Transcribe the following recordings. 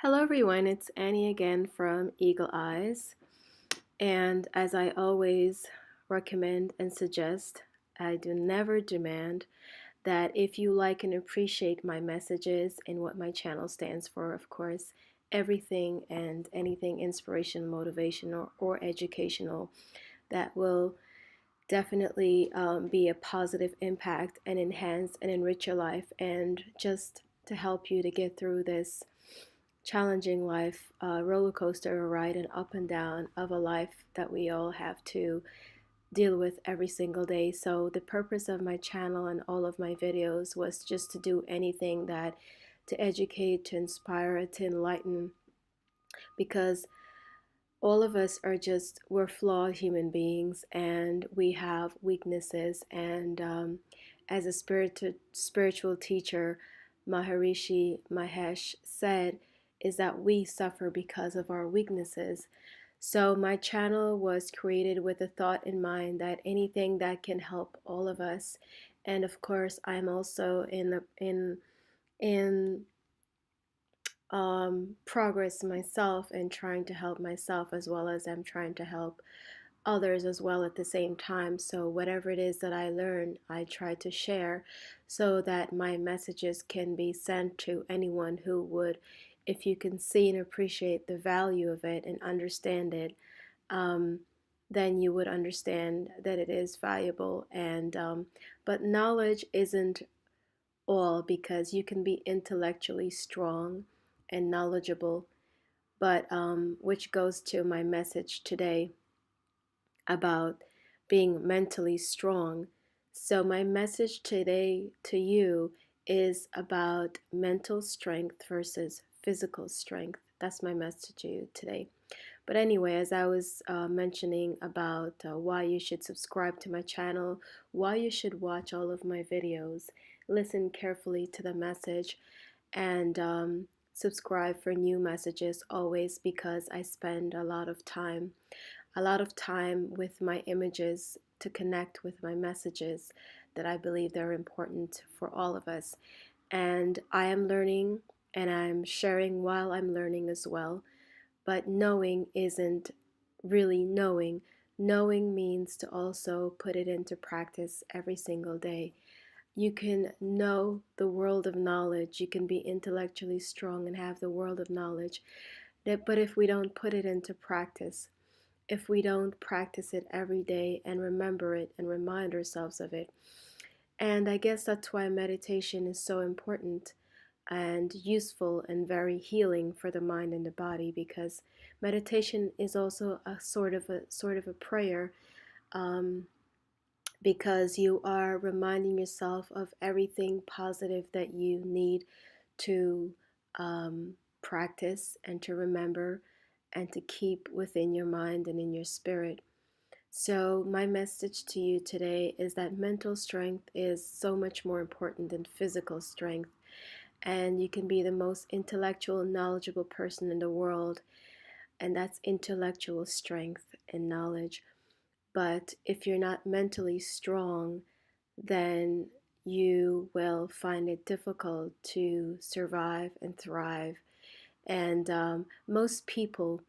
Hello, everyone. It's Annie again from Eagle Eyes. And as I always recommend and suggest, I do never demand that if you like and appreciate my messages and what my channel stands for, of course, everything and anything inspirational, motivational, or educational that will definitely be a positive impact and enhance and enrich your life and just to help you to get through this challenging life, roller coaster ride and up and down of a life that we all have to deal with every single day. So the purpose of my channel and all of my videos was just to do anything that to educate, to inspire, to enlighten, because all of us are just, we're flawed human beings and we have weaknesses. And as a spiritual teacher, Maharishi Mahesh said, is that we suffer because of our weaknesses. So my channel was created with a thought in mind that anything that can help all of us. And of course, I'm also in progress myself and trying to help myself, as well as I'm trying to help others as well at the same time. So whatever it is that I learn, I try to share so that my messages can be sent to anyone who would, if you can see and appreciate the value of it and understand it, um, then you would understand that it is valuable. And but knowledge isn't all, because you can be intellectually strong and knowledgeable, but which goes to my message today about being mentally strong. So, my message today to you is about mental strength versus physical strength. That's my message to you today. But anyway, as I was mentioning about why you should subscribe to my channel, why you should watch all of my videos, listen carefully to the message, and subscribe for new messages always, because I spend a lot of time with my images to connect with my messages that I believe they're important for all of us. And I am learning and I'm sharing while I'm learning as well. But knowing isn't really knowing. Knowing means to also put it into practice every single day. You can know the world of knowledge, you can be intellectually strong and have the world of knowledge, but if we don't put it into practice, if we don't practice it every day and remember it and remind ourselves of it. And I guess that's why meditation is so important and useful and very healing for the mind and the body, because meditation is also a sort of a prayer, um, because you are reminding yourself of everything positive that you need to um, practice and to remember and to keep within your mind and in your spirit. So, my message to you today is that mental strength is so much more important than physical strength. And you can be the most intellectual, knowledgeable person in the world, and that's intellectual strength and knowledge. But if you're not mentally strong, then you will find it difficult to survive and thrive. And most people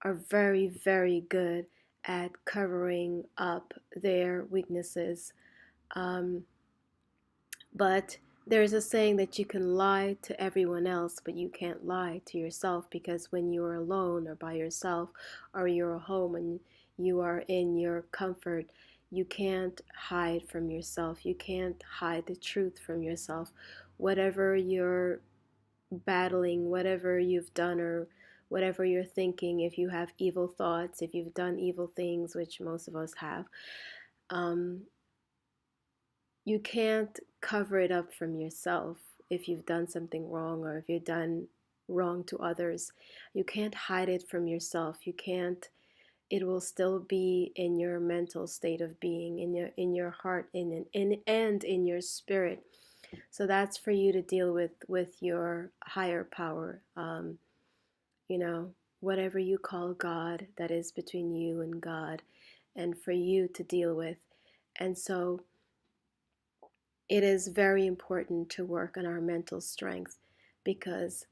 are very, very good at covering up their weaknesses. Um, but there's a saying that you can lie to everyone else, but you can't lie to yourself, because when you're alone or by yourself, or you're home and you are in your comfort, you can't hide from yourself. You can't hide the truth from yourself. Whatever you're battling, whatever you've done, or whatever you're thinking, if you have evil thoughts, if you've done evil things, which most of us have, um, you can't cover it up from yourself. If you've done something wrong, or if you've done wrong to others, you can't hide it from yourself. You can't, it will still be in your mental state of being, in your heart, and in your spirit. So that's for you to deal with your higher power. You know, whatever you call God, that is between you and God, and for you to deal with. And so it is very important to work on our mental strength, because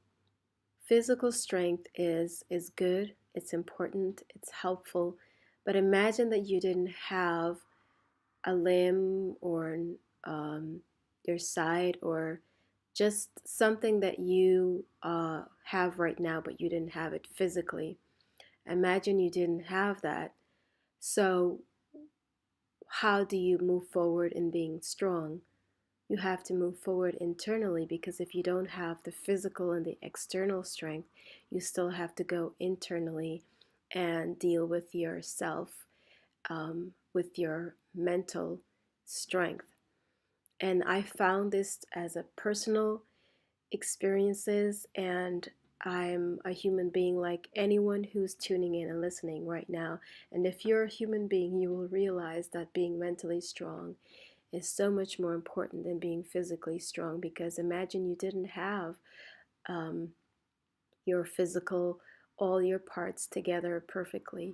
Physical strength is good, it's important, it's helpful, but imagine that you didn't have a limb or um, your side or just something that you have right now, but you didn't have it physically. Imagine you didn't have that. So, how do you move forward in being strong? You have to move forward internally, because if you don't have the physical and the external strength, you still have to go internally and deal with yourself, with your mental strength. And I found this as a personal experiences, and I'm a human being like anyone who's tuning in and listening right now. And if you're a human being, you will realize that being mentally strong is so much more important than being physically strong. Because imagine you didn't have um, your physical, all your parts together perfectly.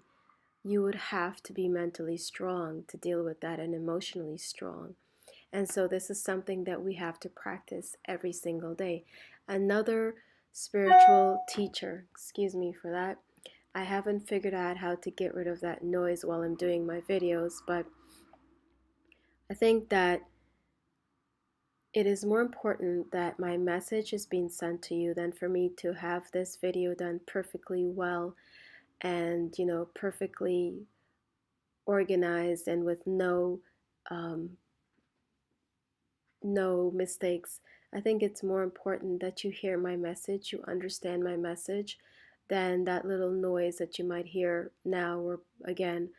You would have to be mentally strong to deal with that, and emotionally strong. And so this is something that we have to practice every single day. Another spiritual teacher, excuse me for that, I haven't figured out how to get rid of that noise while I'm doing my videos, but I think that it is more important that my message is being sent to you than for me to have this video done perfectly well and, perfectly organized and with um, no mistakes. I think it's more important that you hear my message, you understand my message, than that little noise that you might hear now or again.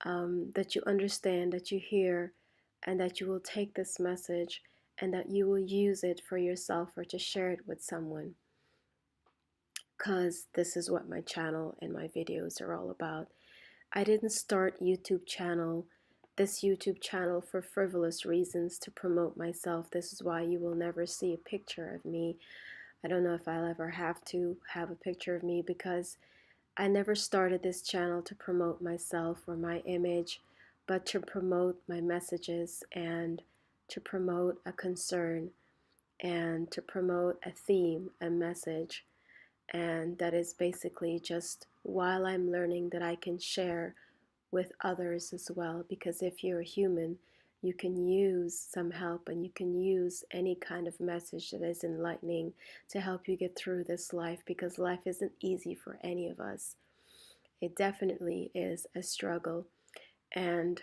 That you understand, that you hear, and that you will take this message and that you will use it for yourself or to share it with someone. Because this is what my channel and my videos are all about. I didn't start this YouTube channel for frivolous reasons to promote myself. This is why you will never see a picture of me. I don't know if I'll ever have to have a picture of me, because I never started this channel to promote myself or my image, but to promote my messages and to promote a concern and to promote a theme, a message. And that is basically just while I'm learning that I can share with others as well. Because if you're a human, you can use some help and you can use any kind of message that is enlightening to help you get through this life, because life isn't easy for any of us. It definitely is a struggle. And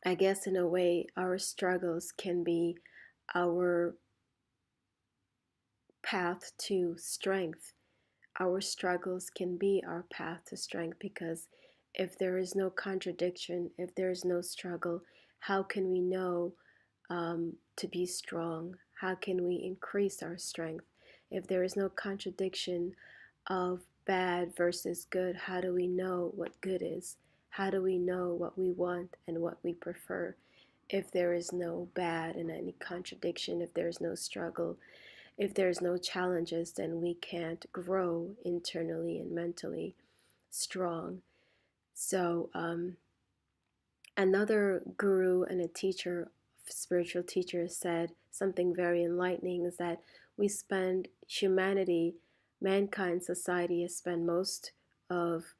I guess in a way, our struggles can be our path to strength. Our struggles can be our path to strength, because if there is no contradiction, if there is no struggle, how can we know to be strong? How can we increase our strength? If there is no contradiction of bad versus good, how do we know what good is? How do we know what we want and what we prefer? If there is no bad and any contradiction, if there is no struggle, if there's no challenges, then we can't grow internally and mentally strong. So, another guru and a teacher, spiritual teacher, said something very enlightening, is that we spend humanity, mankind, society has spent most of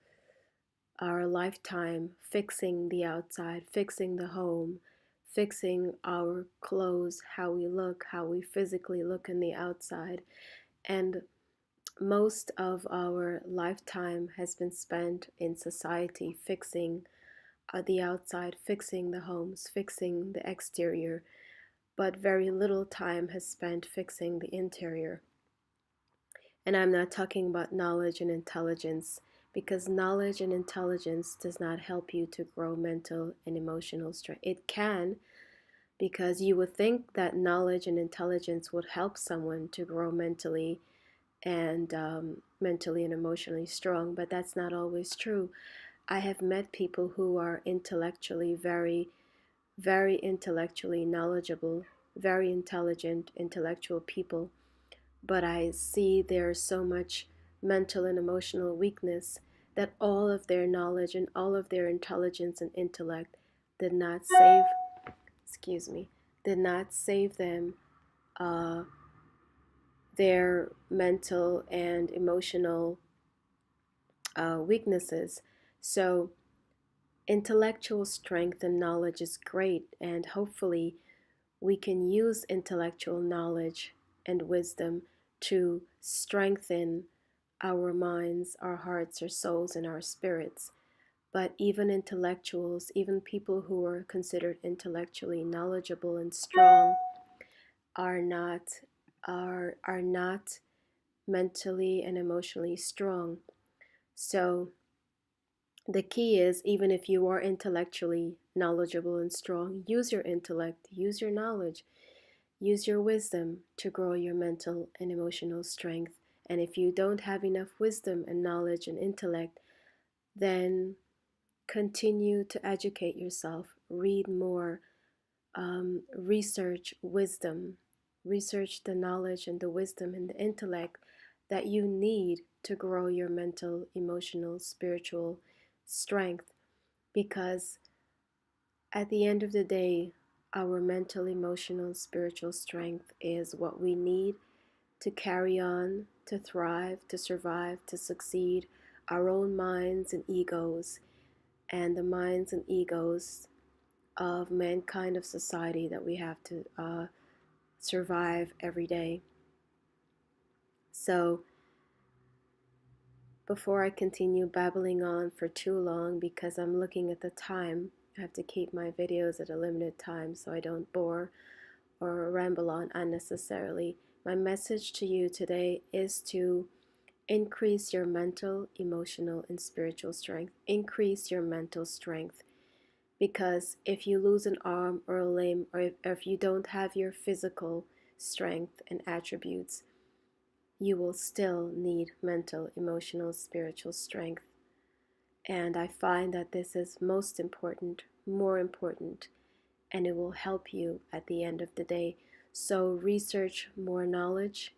our lifetime fixing the outside, fixing the home, fixing our clothes, how we look, how we physically look in the outside. And most of our lifetime has been spent in society fixing the outside, fixing the homes, fixing the exterior, but very little time has spent fixing the interior. And I'm not talking about knowledge and intelligence, because knowledge and intelligence does not help you to grow mental and emotional strength. It can, because you would think that knowledge and intelligence would help someone to grow mentally and emotionally strong, but that's not always true. I have met people who are intellectually very, very intellectually knowledgeable, very intelligent, intellectual people, but I see there's so much mental and emotional weakness that all of their knowledge and all of their intelligence and intellect did not save, excuse me, did not save them uh, their mental and emotional weaknesses. So, intellectual strength and knowledge is great, and hopefully, we can use intellectual knowledge and wisdom to strengthen our minds, our hearts, our souls, and our spirits. But even intellectuals, even people who are considered intellectually knowledgeable and strong, are not are not mentally and emotionally strong. So the key is, even if you are intellectually knowledgeable and strong, use your intellect, use your knowledge, use your wisdom to grow your mental and emotional strength. And if you don't have enough wisdom and knowledge and intellect, then continue to educate yourself, read more, research wisdom, research the knowledge and the wisdom and the intellect that you need to grow your mental, emotional, spiritual strength. Because at the end of the day, our mental, emotional, spiritual strength is what we need to carry on, to thrive, to survive, to succeed our own minds and egos, and the minds and egos of mankind, of society that we have to survive every day. So, before I continue babbling on for too long, because I'm looking at the time, I have to keep my videos at a limited time so I don't bore or ramble on unnecessarily. My message to you today is to increase your mental, emotional, and spiritual strength. Increase your mental strength. Because if you lose an arm or a limb, or if you don't have your physical strength and attributes, you will still need mental, emotional, spiritual strength. And I find that this is most important, more important, and it will help you at the end of the day. So research more knowledge,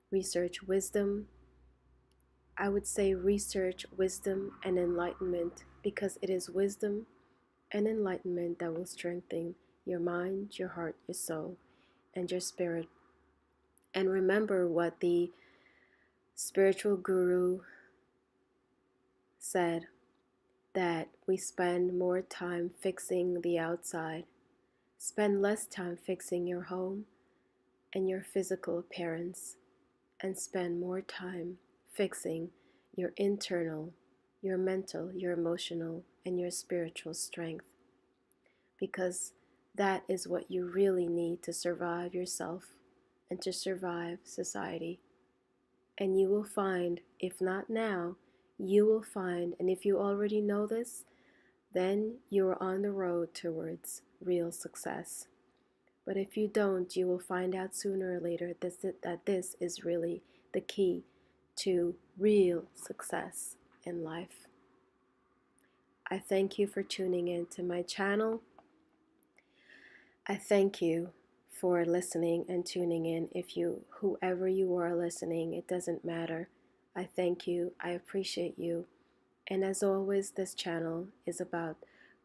research wisdom. I would say research wisdom and enlightenment, because it is wisdom and enlightenment that will strengthen your mind, your heart, your soul, and your spirit. And remember what the spiritual guru said, that we spend more time fixing the outside. Spend less time fixing your home and your physical appearance, and spend more time fixing your internal, your mental, your emotional, and your spiritual strength. Because that is what you really need to survive yourself and to survive society. And you will find, if not now, you will find, and if you already know this, then you are on the road towards real success. But if you don't, you will find out sooner or later that this is really the key to real success in life. I thank you for tuning in to my channel. I thank you for listening and tuning in. Whoever you are listening, it doesn't matter. I thank you. I appreciate you. And as always, this channel is about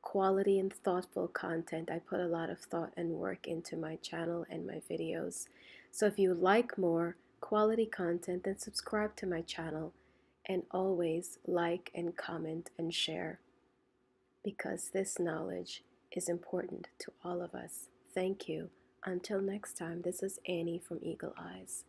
quality and thoughtful content. I put a lot of thought and work into my channel and my videos. So if you like more quality content, then subscribe to my channel, and always like and comment and share, because this knowledge is important to all of us. Thank you. Until next time, this is Annie from Eagle Eyes.